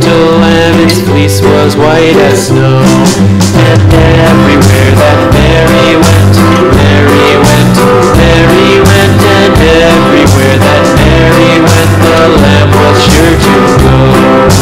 little lamb, its fleece was white as snow. And everywhere that Mary went, Mary went, Mary went, and everywhere that Mary went, the lamb was sure to go.